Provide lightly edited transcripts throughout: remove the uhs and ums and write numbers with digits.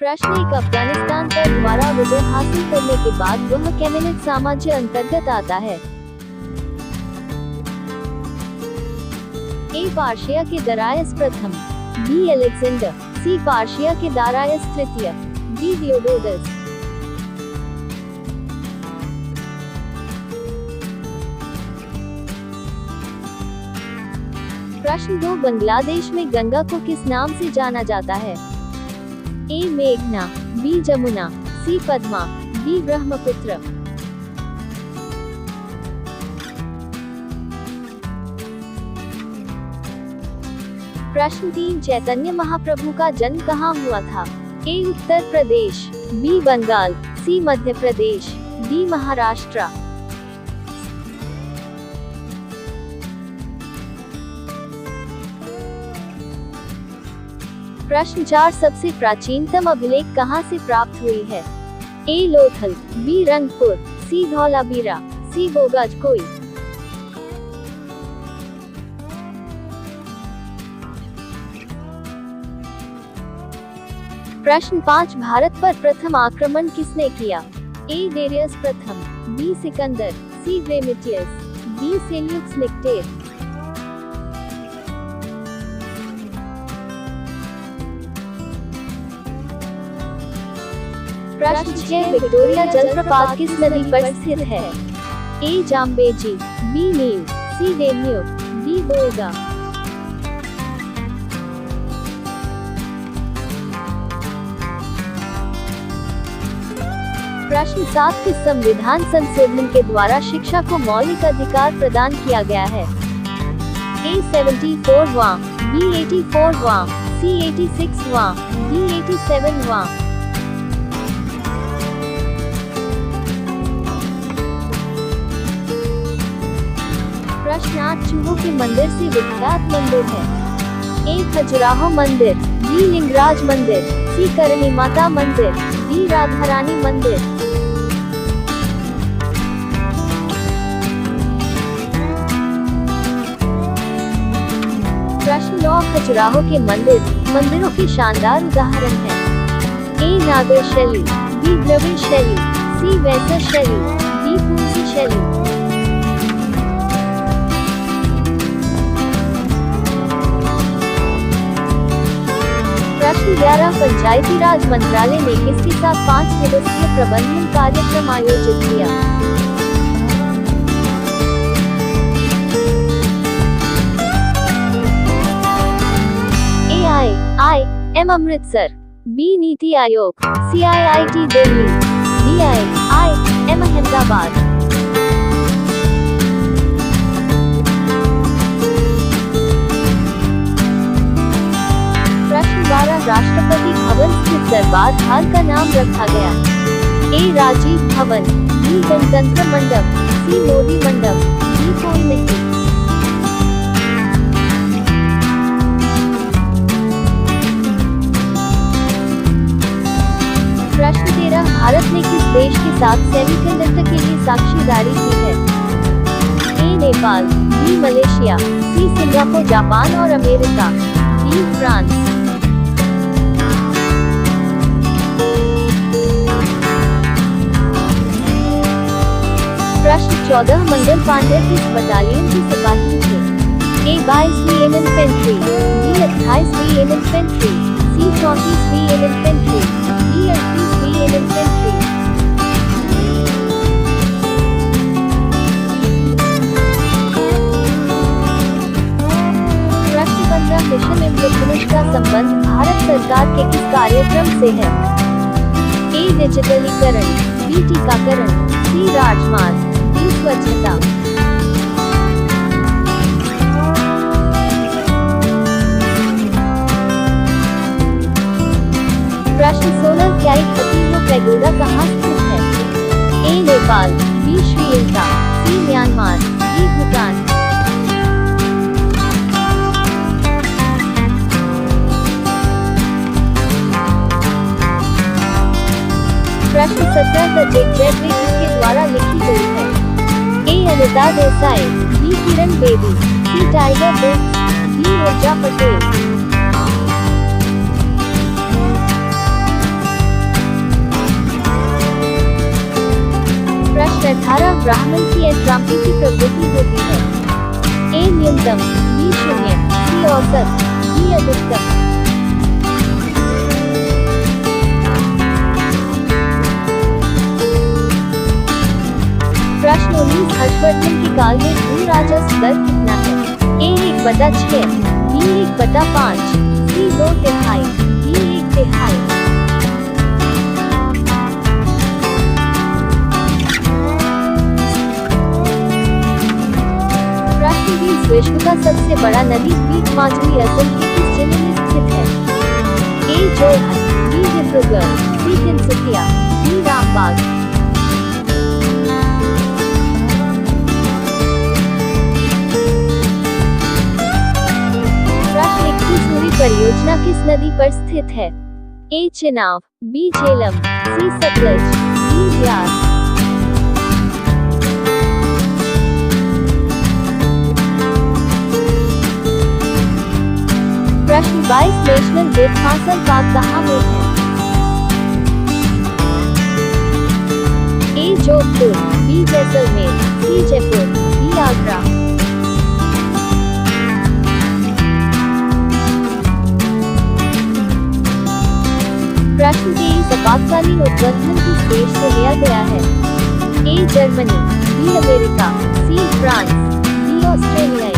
प्रश्न 1 अफगानिस्तान पर दोबारा विजय हासिल करने के बाद वह कैबिनेट साम्राज्य अंतर्गत आता है। ए पार्शिया के दरायस प्रथम, बी अलेक्जेंडर, सी पार्शिया के दारायस तृतीय, डी थियोडोरस। प्रश्न 2 बांग्लादेश में गंगा को किस नाम से जाना जाता है? ए मेघना, बी जमुना, सी पद्मा, डी ब्रह्मपुत्र। प्रश्न 3 चैतन्य महाप्रभु का जन्म कहाँ हुआ था? ए उत्तर प्रदेश, बी बंगाल, सी मध्य प्रदेश, डी महाराष्ट्र। प्रश्न 4 सबसे प्राचीनतम अभिलेख कहाँ से प्राप्त हुई है? ए लोथल, बी रंगपुर, सी धौलावीरा, सी बोगाजकोई। प्रश्न 5 भारत पर प्रथम आक्रमण किसने किया? ए डेरियस प्रथम, बी सिकंदर, सी ग्रेमिटियस, डी सेल्यूक्स निक्टेर। प्रश्न 6 विक्टोरिया जलप्रपात किस नदी पर स्थित है? ए जाम्बेजी, बी नील, सी डेन्यूब, डी वोल्गा। प्रश्न 7 किस संविधान संशोधन के द्वारा शिक्षा को मौलिक अधिकार प्रदान किया गया है? ए 74वां, बी 84वां, सी 86वां, डी 87वां। प्रश्न 8 चूहों के मंदिर से विख्यात मंदिर है? ए खजुराहो मंदिर, बी लिंगराज मंदिर, सी करणी माता मंदिर, डी राधा रानी मंदिर। प्रश्न 9 खजुराहो के मंदिरों के शानदार उदाहरण हैं? ए नागर शैली, बी द्रविड़ शैली, सी वैसर शैली, डी पूर्वी शैली। प्रश्न 11 पंचायती राज मंत्रालय ने किसके साथ 5 दिवसीय प्रबंधन कार्यक्रम आयोजित किया? ए IIM अमृतसर, बी नीति आयोग, सी IIT Delhi, D IIM Ahmedabad. प्रश्न 12 राष्ट्रपति भवन स्थित दरबार हाल का नाम रखा गया? ए राजीव भवन, बी गणतंत्र मंडप, सी मोदी मंडप, डी कोई नहीं। प्रश्न 13 भारत ने किस देश के साथ सेमीकंडक्टर के लिए साझेदारी की है? A Nepal, B Malaysia, C Singapore, Japan और अमेरिका, डी फ्रांस। प्रश्न 14 मंगल पांडे किस बटालियन के सिपाही थे? ए 22वीं इन्फेंट्री, बी 28वीं इन्फेंट्री, सी 34वीं इन्फेंट्री, डी 38वीं इन्फेंट्री। प्रश्न 15 मिशन इंद्रधनुष का संबंध भारत सरकार के किस कार्यक्रम से है? ए डिजिटलीकरण, बी टीकाकरण, सी राजमार्ग, डी स्वच्छता। प्रश्न 16 कैरिक हथीलो पैगोडा कहाँ स्थित है? A Nepal, B Sri Lanka, C Myanmar, D Bhutan. प्रश्न 17 द जिग-जैग किसके द्वारा लिखी गई है? ए अनिता देसाई, बी किरण बेदी, सी टाइगर बुक्स, डी ऊर्जा पटेल। 18 ब्राह्मण की एंट्राम्पी की प्रवृत्ति होती है। ए न्यूनतम, बी शून्य, सी औसत, डी अधिकतम। प्रश्न 19 हर्षवर्धन के काल में भू राजस्व दर कितना है? ए 1/6, बी 1/5, सी 2/3, डी 1/3। प्रश्न 20 विश्व का सबसे बड़ा नदी द्वीप माजुली असम के किस जिले में स्थित है? ए जोरहट, बी डिब्रूगढ़, सी तिनसुकिया, डी रामबाग। परियोजना किस नदी पर स्थित है? ए चेनाब, बी झेलम, सी सतलज, डी ब्यास। प्रश्न 22 नेशनल डेफासल पार्क कहाँ में है? ए जोधपुर, बी जैसलमेर, सी जयपुर, डी आगरा। प्रश्न 23 आपातकालीन उपबंधन किस देश से लिया गया है? A Germany, B America, C France, D Australia.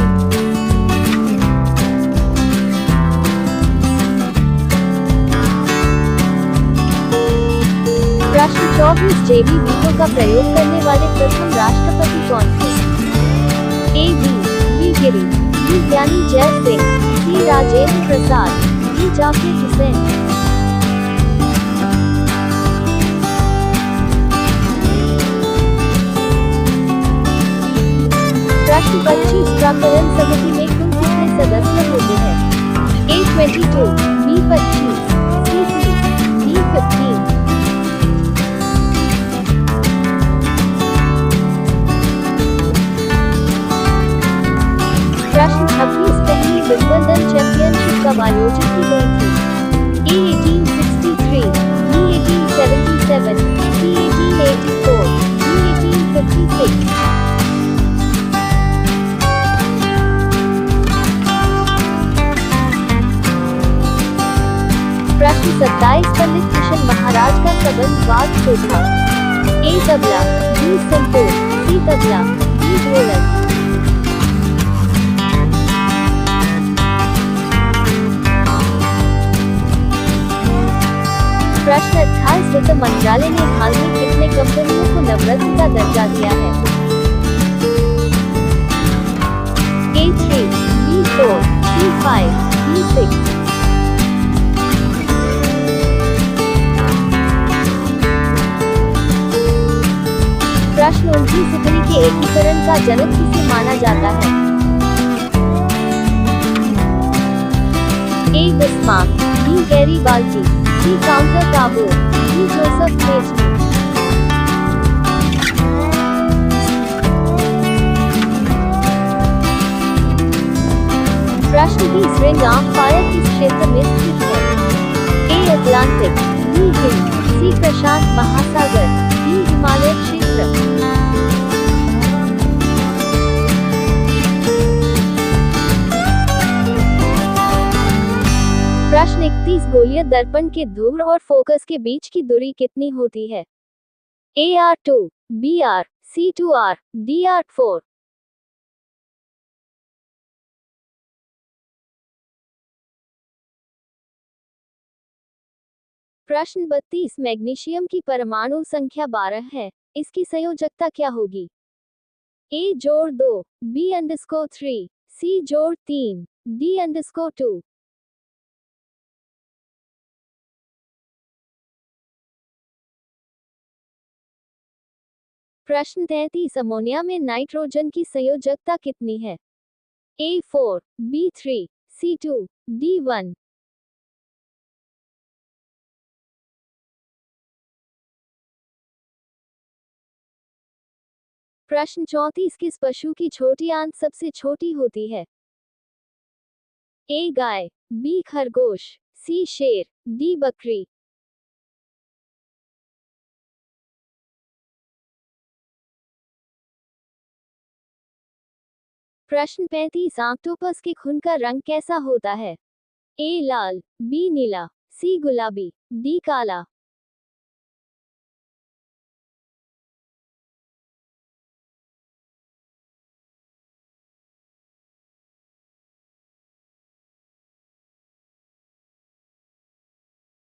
प्रश्न 24 जेबी वीटो का प्रयोग करने वाले प्रथम राष्ट्रपति कौन थे? ए बी गिरी, बी ज्ञानी जैल सिंह, सी राजेंद्र प्रसाद, डी जाकिर हुसैन। प्रश्न 25 प्राक्कलन समिति में कुल कितने सदस्य होते हैं? ए 22, बी 25, सी 3, डी 15। प्रश्न 26 पहली विंबलडन चैंपियनशिप कब आयोजित की गई थी? ए 1863, बी 1877, सी 1884, डी 1856। प्रश्न 27 पंडित किशन महाराज का प्रबंध वाद्य था? ए तबला, बी संतूर, सी तबला, डी ढोलक। प्रश्न 28 वित्त मंत्रालय ने हाल में कितने कंपनियों को नवरत्न का दर्जा दिया है? ए 3, बी 4, सी 5, डी 6। प्रश्न 29 इटली के एकीकरण का जनक किसे माना जाता है? ए बिस्मार्क, बी गैरीबाल्दी, सी काउंटर टाबो, डी जोसेफ प्लेटो। प्रश्न 30 रिंग ऑफ फायर किस क्षेत्र में स्थित है? ए अटलांटिक, बी हिंद, सी प्रशांत महासागर, डी हिमालय क्षेत्र। प्रश्न 31 गोलीय दर्पण के ध्रुव और फोकस के बीच की दूरी कितनी होती है? ए R2, बी R, सी 2R, डी R4। प्रश्न 32 मैग्नीशियम की परमाणु संख्या 12 है, इसकी संयोजकता क्या होगी? ए जोड़ 2, B_3, सी जोड़ 3, D_2। प्रश्न 33 अमोनिया में नाइट्रोजन की संयोजकता कितनी है? ए 4, B3, सी 2, D1। प्रश्न 34 किस पशु की छोटी आंत सबसे छोटी होती है? ए गाय, बी खरगोश, सी शेर, डी बकरी। प्रश्न 35, ऑक्टोपस के खून का रंग कैसा होता है? ए लाल, बी नीला, सी गुलाबी, डी काला।